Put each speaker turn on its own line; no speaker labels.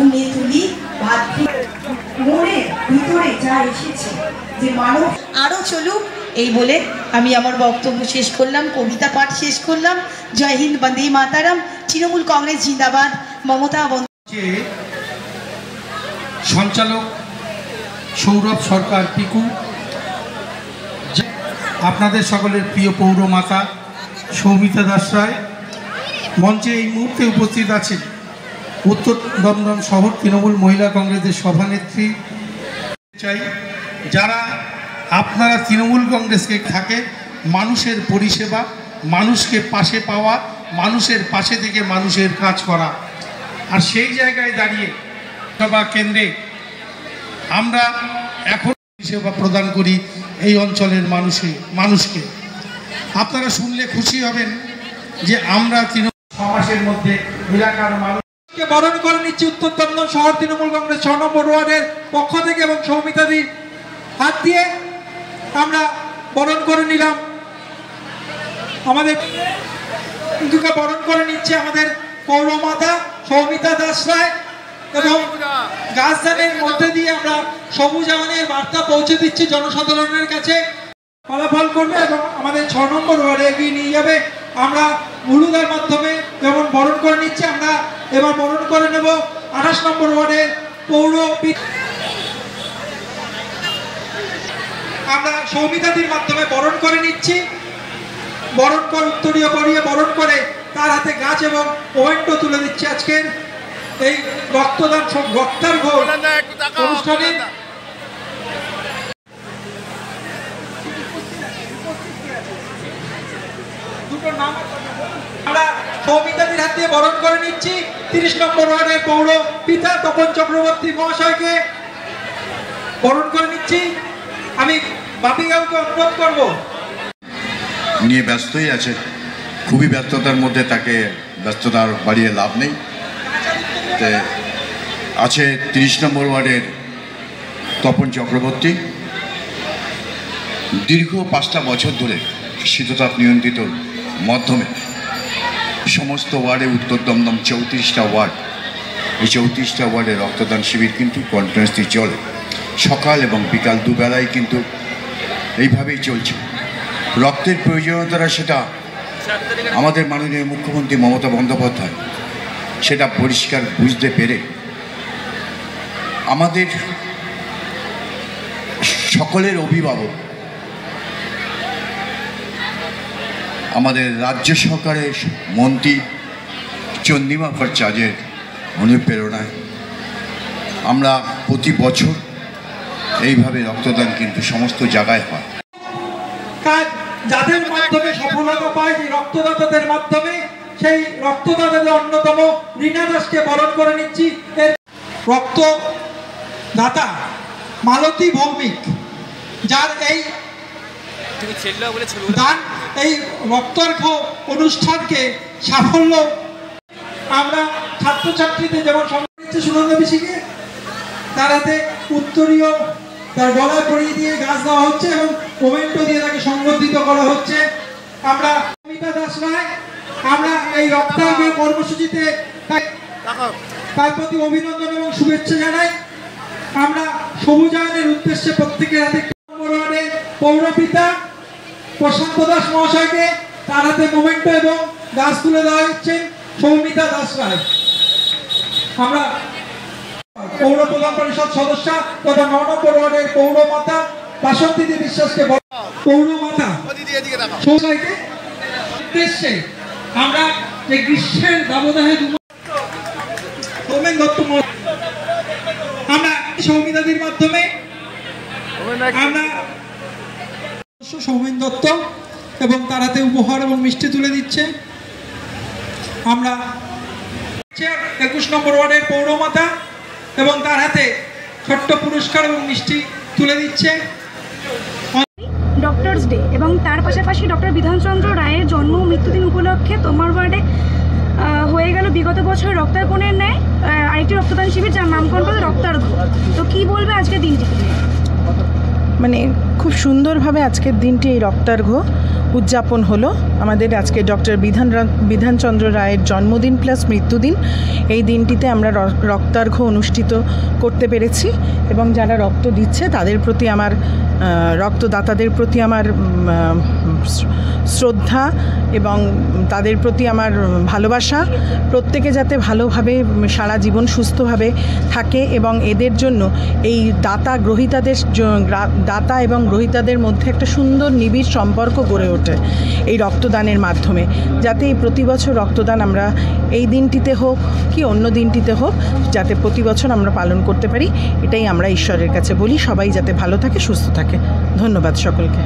গুনে তুলি মনে ভিতরে যা এসেছে যে মানব আরও চলুক, এই বলে আমি আমার বক্তব্য শেষ করলাম, কবিতা পাঠ শেষ করলাম। জয় হিন্দ, বন্দে মাতারাম, তৃণমূল কংগ্রেস জিন্দাবাদ, মমতা বন্দ্যোপাধ্যায়।
সঞ্চালক সৌরভ সরকার পিকু, আপনাদের সকলের প্রিয় পৌরমাতা সৌমিতা দাস রায়, মঞ্চে এই মুহূর্তে উপস্থিত আছেন উত্তর দমদম শহর তৃণমূল মহিলা কংগ্রেসের সভানেত্রী। চাই যারা আপনারা তৃণমূল কংগ্রেসকে থাকে মানুষের পরিষেবা, মানুষকে পাশে পাওয়া, মানুষের পাশে থেকে মানুষের কাজ করা, আর সেই জায়গায় দাঁড়িয়ে সভা কেন্দ্রে আমরা এখন পরিষেবা প্রদান করি এই অঞ্চলের মানুষকে। আপনারা শুনলে খুশি হবেন যে আমরা সমাজের মধ্যে এলাকার মানুষকে বরণ করে নিচ্ছি উত্তর দমদম শহর তৃণমূল কংগ্রেস 6 নম্বর ওয়ার্ডের পক্ষ থেকে, এবং সৌমিতাদির হাত দিয়ে আমরা বরণ করে নিলাম। আমাদের বরণ করে নিচ্ছে আমাদের পৌরমাতা সৌমিতা দাস রায়, এবং গাছদানের মধ্যে দিয়ে আমরা সবুজায়নের বার্তা পৌঁছে দিচ্ছি জনসাধারণের কাছে। ফলাফল করবে এবং আমাদের 6 নম্বর ওয়ার্ডে এগিয়ে নিয়ে যাবে। আমরা হলুদের মাধ্যমে যেমন বরণ করে নিচ্ছি, আমরা এবার বরণ করে নেব 28 নম্বর ওয়ার্ডের পৌর। আমরা সৌমিতাদির মাধ্যমে বরণ করে নিচ্ছি। বরণ করে উত্তরীয় পরিয়ে বরণ করে তার হাতে গাছ এবং ওভেন্টো তুলে দিচ্ছি আজকের এই রক্তদান রক্তার ঘোর অনুষ্ঠানে। আমরা সৌমিতাদির হাত দিয়ে বরণ করে নিচ্ছি 30 নম্বর ওয়ার্ডের পৌর পিতা তপন চক্রবর্তী মহাশয়কে বরণ করে নিচ্ছি। আমি বাপিগাঁওকে অনুরোধ করব,
নিয়ে ব্যস্তই আছে, খুবই ব্যস্ততার মধ্যে, তাকে ব্যস্ততা বাড়িয়ে লাভ নেই। আছে 30 নম্বর ওয়ার্ডের তপন চক্রবর্তী, দীর্ঘ 5টা বছর ধরে শীততাপ নিয়ন্ত্রিত মাধ্যমে সমস্ত ওয়ার্ডে উত্তর দমদম 34টা ওয়ার্ড, এই 34টা ওয়ার্ডে রক্তদান শিবির কিন্তু কন্টিনিউয়াসলি চলে, সকাল এবং বিকাল দুবেলায় কিন্তু এইভাবেই চলছে। রক্তের প্রয়োজনীয়তারা সেটা আমাদের মাননীয় মুখ্যমন্ত্রী মমতা বন্দ্যোপাধ্যায় সেটা পরিষ্কার বুঝতে পেরে আমাদের সকলের অভিভাবক, আমাদের রাজ্য সরকারের মন্ত্রী চন্দ্রিমা ভট্টাচার্যের অনুপ্রেরণায় আমরা প্রতি বছর এইভাবে রক্তদান কিন্তু সমস্ত জায়গায় হয়।
যাদের মাধ্যমে সফলতা পায় সেই রক্তদাতাদের মাধ্যমে, সেই রক্তদাতাদের অন্যতম রীনা দাসকে বরণ করে নিচ্ছি। রক্তদাতা মালতী ভৌমিক, যার এই দান, এই রক্তার্ঘ অনুষ্ঠানকে সাফল্য আমরা ছাত্রছাত্রীদের যেমন সম্মানিত সুনন্দা বিশিকে তার হাতে উত্তরীয় তার গলায় পরিয়ে দিয়ে গাছ দেওয়া হচ্ছে এবং মোমেন্টো দিয়ে তাকে সংবর্ধিত করা হচ্ছে। আমরা সৌমিতা দাস রায়, আমরা এই রক্তার্ঘ কর্মসূচিতে তার প্রতি অভিনন্দন এবং শুভেচ্ছা জানাই। আমরা সবুজায়নের উদ্দেশ্যে প্রত্যেকের হাতে পৌরপিতা প্রশান্ত দাস মহাশয়কে তার হাতে মোমেন্টো এবং গাছ তুলে দেওয়া হচ্ছে সৌমিতা দাস রায়। আমরা পৌর প্রধান পরিষদ সদস্য তথা 9 নম্বর ওয়ার্ডের পৌরমাতা বাসন্তী বিশ্বাসকে পৌরমাতা সৌমিতাকে উদ্দেশ্যে আমরা যে গ্রীষ্মের দাবদাহে সৌমেন দত্ত, আমরা সৌমিতাদির মাধ্যমে আমরা সৌমেন দত্ত এবং তার হাতে উপহার এবং মিষ্টি তুলে দিচ্ছে। আমরা 21 নম্বর ওয়ার্ডের পৌরমাতা এবং তার হাতে ছোট্ট পুরস্কার এবং মিষ্টি তুলে দিচ্ছে।
ডক্টরস ডে এবং তার পাশাপাশি ডক্টর বিধানচন্দ্র রায়ের জন্ম ও মৃত্যুদিন উপলক্ষে তোমার ওয়ার্ডে হয়ে গেল বিগত বছর রক্তার্পণের ন্যায় আরেকটি রক্তদান শিবির, যার নামকরণ করে রক্তার্ঘ। তো কি বলবে আজকের দিনটি?
মানে খুব সুন্দরভাবে আজকের দিনটি এই রক্তার্ঘ্য উদযাপন হলো। আমাদের আজকে ডক্টর বিধানচন্দ্র রায়ের জন্মদিন প্লাস মৃত্যুদিন, এই দিনটিতে আমরা রক্তার্ঘ্য অনুষ্ঠিত করতে পেরেছি এবং যারা রক্ত দিচ্ছে তাদের প্রতি আমার রক্তদাতাদের প্রতি আমার শ্রদ্ধা এবং তাদের প্রতি আমার ভালোবাসা। প্রত্যেকে যাতে ভালোভাবে সারা জীবন সুস্থভাবে থাকে এবং এদের জন্য এই দাতা এবং গ্রহীতাদের মধ্যে একটা সুন্দর নিবিড় সম্পর্ক গড়ে ওঠে এই রক্তদানের মাধ্যমে, যাতে এই প্রতি বছর রক্তদান আমরা এই দিনটিতে হোক কি অন্য দিনটিতে হোক যাতে প্রতি বছর আমরা পালন করতে পারি, এটাই আমরা ঈশ্বরের কাছে বলি। সবাই যাতে ভালো থাকে, সুস্থ থাকে। ধন্যবাদ সকলকে।